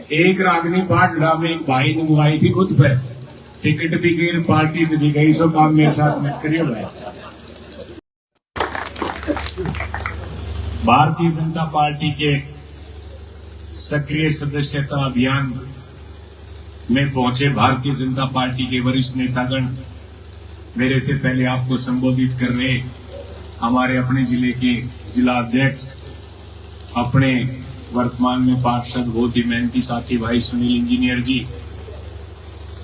एक रागनी पाटड़ा में एक भाई ने बुलाई थी खुद पर टिकट भी गई पार्टी भी गई, सो काम मेरे साथ मत करिए भाई। भारतीय जनता पार्टी के सक्रिय सदस्यता अभियान में पहुंचे भारतीय जनता पार्टी के वरिष्ठ नेतागण, मेरे से पहले आपको संबोधित कर रहे हमारे अपने जिले के जिला अध्यक्ष, अपने वर्तमान में पार्षद बहुत ही मेहनती साथी भाई सुनील इंजीनियर जी।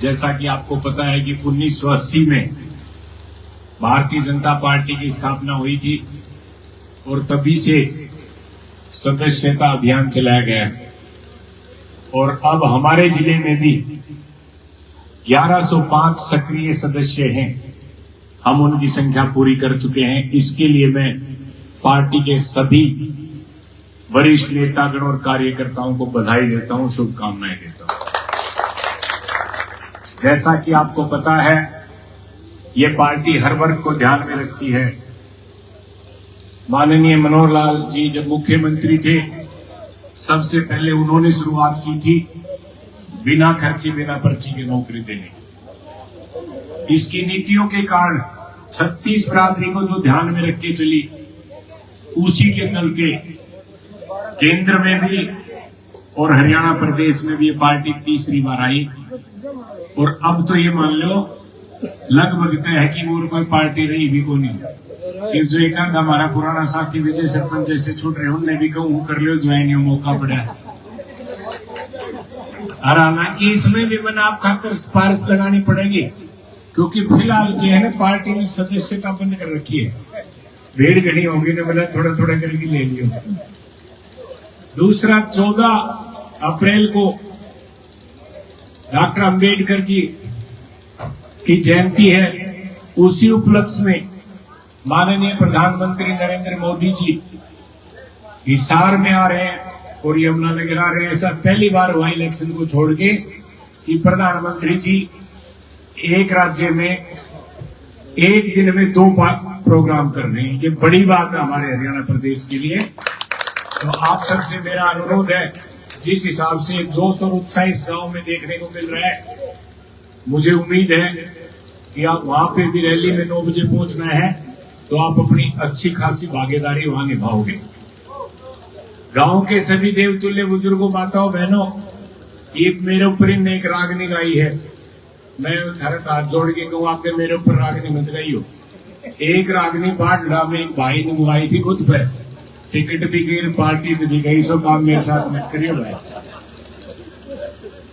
जैसा कि आपको पता है कि 1980 में भारतीय जनता पार्टी की स्थापना हुई थी और तभी से सदस्यता अभियान चलाया गया और अब हमारे जिले में भी 1105 सक्रिय सदस्य हैं। हम उनकी संख्या पूरी कर चुके हैं। इसके लिए मैं पार्टी के सभी वरिष्ठ नेतागण और कार्यकर्ताओं को बधाई देता हूं, शुभकामनाएं देता हूं। जैसा कि आपको पता है, ये पार्टी हर वर्ग को ध्यान में रखती है। माननीय मनोहर लाल जी जब मुख्यमंत्री थे, सबसे पहले उन्होंने शुरुआत की थी बिना खर्चे बिना पर्ची की नौकरी देने की। इसकी नीतियों के कारण 36 बिरादरी को जो ध्यान में रख के चली, उसी के चलते केंद्र में भी और हरियाणा प्रदेश में भी ये पार्टी तीसरी बार आई। और अब तो ये मान लो लगभग तय है कि और कोई पार्टी रही भी को नहीं। जो एक हमारा पुराना साथी विजय सरपंच जैसे छूट रहे, उनने भी कहूं कर लो ज्वाइन, मौका पड़ा है। और हालांकि इसमें भी मैंने आप खातर सिफारिश लगानी पड़ेगी, क्योंकि फिलहाल क्या है ना, पार्टी ने सदस्यता बंद कर रखी है। भीड़ घनी होगी तो बोला थोड़ा थोड़ा करके ले लियो। दूसरा, 14 अप्रैल को डॉक्टर अंबेडकर जी की जयंती है। उसी उपलक्ष्य में माननीय प्रधानमंत्री नरेंद्र मोदी जी हिसार में आ रहे हैं और यमुनानगर आ रहे हैं। ऐसा पहली बार हुआ इलेक्शन को छोड़ के कि प्रधानमंत्री जी एक राज्य में एक दिन में 2 प्रोग्राम कर रहे हैं। ये बड़ी बात है हमारे हरियाणा प्रदेश के लिए। तो आप सबसे मेरा अनुरोध है, जिस हिसाब से जोश और उत्साह इस गांव में देखने को मिल रहा है, मुझे उम्मीद है कि आप वहां पे भी रैली में 9 बजे पहुंचना है, तो आप अपनी अच्छी खासी भागीदारी वहां निभाओगे। गांव के सभी देवतुल्य बुजुर्गों, माताओं, बहनों, एक मेरे ऊपर ही एक रागनी गाई है। मैं हाथ जोड़ के कहूँ, आपने मेरे ऊपर रागनी मत गाई हो। एक रागनी पाटड़ा में एक भाई ने बुलाई थी खुद पर, टिकट भी गई पार्टी भी गई, सो काम मेरे साथ मत करिए भाई।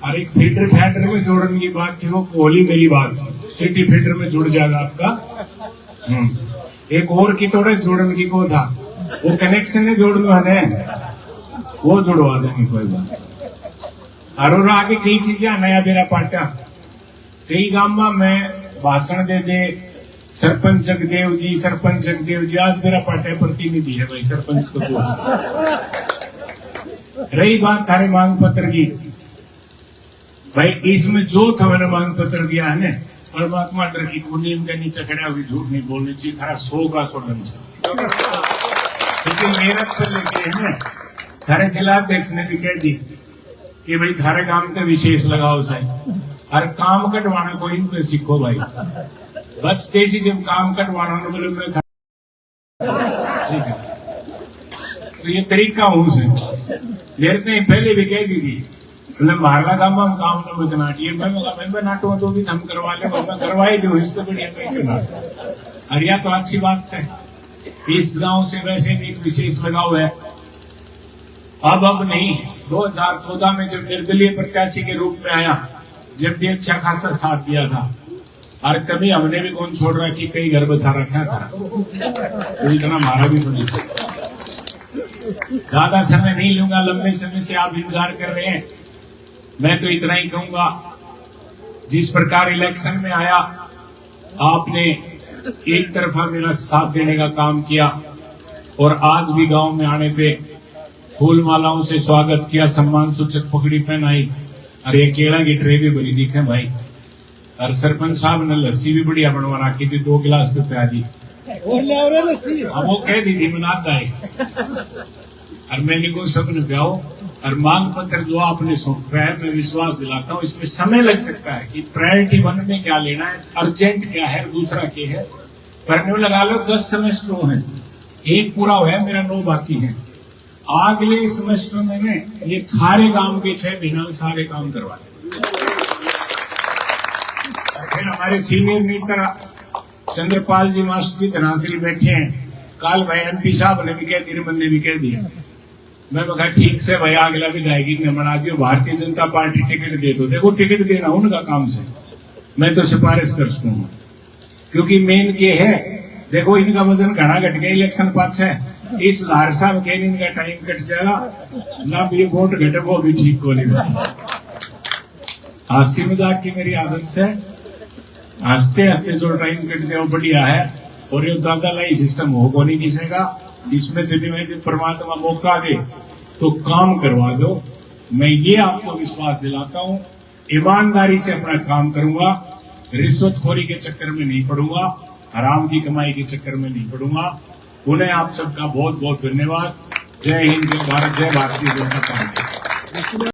और एक फीडर फैटर में जोड़ने की बात थी, वो कोहली मेरी बात थी, सिटी फीडर में जुड़ जाएगा आपका। एक और की थोड़े जोड़ने की को था, वो कनेक्शन ने जोड़ना है, वो जुड़वा देंगे, कोई बात। और आगे कई चीजें नया बेरा पाटा, कई गांव में भाषण दे दे सरपंच जगदेव जी, आज मेरा पार्टी प्रतिनिधि है भाई, सरपंच को रही बात थारे मांग पत्र की भाई, इसमें जो था मैंने मांग पत्र दिया है ना, परमात्मा डर की नियम के नीचे खड़ा हुई झूठ नहीं बोलनी चाहिए, थारा 100 का छोड़ना चाहिए। क्योंकि मेहनत कर लेके है ना, थारे जिलाध्यक्ष ने भी कह दी कि भाई थारे काम तो विशेष लगाओ साहब, और काम कटवाना कोई इनको सीखो भाई। बच देसी जब काम कटवाना बोले मैं था, ठीक है, तो ये तरीका हूं से मेरे ने पहले भी कह दी थी, बोले मारला काम हम काम न बदनाटिए, मैं नाटो तो भी हम करवा ले, मैं करवाई दो, इससे बढ़िया मैं क्यों नाटो। और या तो अच्छी बात से इस गांव से वैसे भी एक विशेष लगाव है। अब नहीं, 2014 में जब निर्दलीय प्रत्याशी के रूप में आया, जब भी अच्छा खासा साथ दिया था, और कभी हमने भी कौन छोड़ रहा कि कई घर बसा रखा था, तो इतना मारा भी तो नहीं सकता। ज्यादा समय नहीं लूंगा, लंबे समय से आप इंतजार कर रहे हैं। मैं तो इतना ही कहूंगा, जिस प्रकार इलेक्शन में आया, आपने एक तरफा मेरा साथ देने का काम किया और आज भी गांव में आने पे फूल मालाओं से स्वागत किया, सम्मान सूचक पगड़ी पहनाई, और ये केला की ट्रे भी बनी दिखे भाई। और सरपंच साहब ने लस्सी भी बढ़िया बनवा रखी थी, 2 गिलास तो पिया दी, अब वो कह दी थी मना दाए, और मैंने को सब ने पियाओ और मांग पत्र जो आपने सौंपा है, मैं विश्वास दिलाता हूं इसमें समय लग सकता है कि प्रायोरिटी 1 में क्या लेना है, अर्जेंट क्या है, दूसरा क्या है। पर न्यू लगा लो 10 सेमेस्टर हैं, एक पूरा हुआ है, मेरा 9 बाकी है। अगले सेमेस्टर में ये खारे काम के 6 महीना सारे काम करवा देंगे। फिर हमारे सीनियर नेता चंद्रपाल जी मास्टर जी धनाश्री बैठे हैं, कल भाई MP साहब ने भी कह दिया, मन ने भी कह दिया। मैं कहा ठीक से भाई अगला विधायक ने बना दियो, भारतीय जनता पार्टी टिकट दे दो। देखो टिकट देना उनका काम से, मैं तो सिफारिश कर सकूंगा, क्योंकि मेन के है देखो इनका वजन घना घट गया इलेक्शन पास है, इस लार साहब के इनका टाइम कट जाएगा ना, ये वोट घटे वो भी ठीक को नहीं। हास्य मजाक की मेरी आदत से हंसते हंसते जो टाइम कट जाए वो बढ़िया है, और ये दादा लाई सिस्टम हो को नहीं किसेगा। इसमें जब परमात्मा मौका दे तो काम करवा दो। मैं ये आपको विश्वास दिलाता हूं, ईमानदारी से अपना काम करूंगा, रिश्वतखोरी के चक्कर में नहीं पड़ूंगा, हराम की कमाई के चक्कर में नहीं पड़ूंगा। उन्हें आप सबका बहुत बहुत धन्यवाद। जय हिंद, जय भारत, जय भारतीय जनता पार्टी।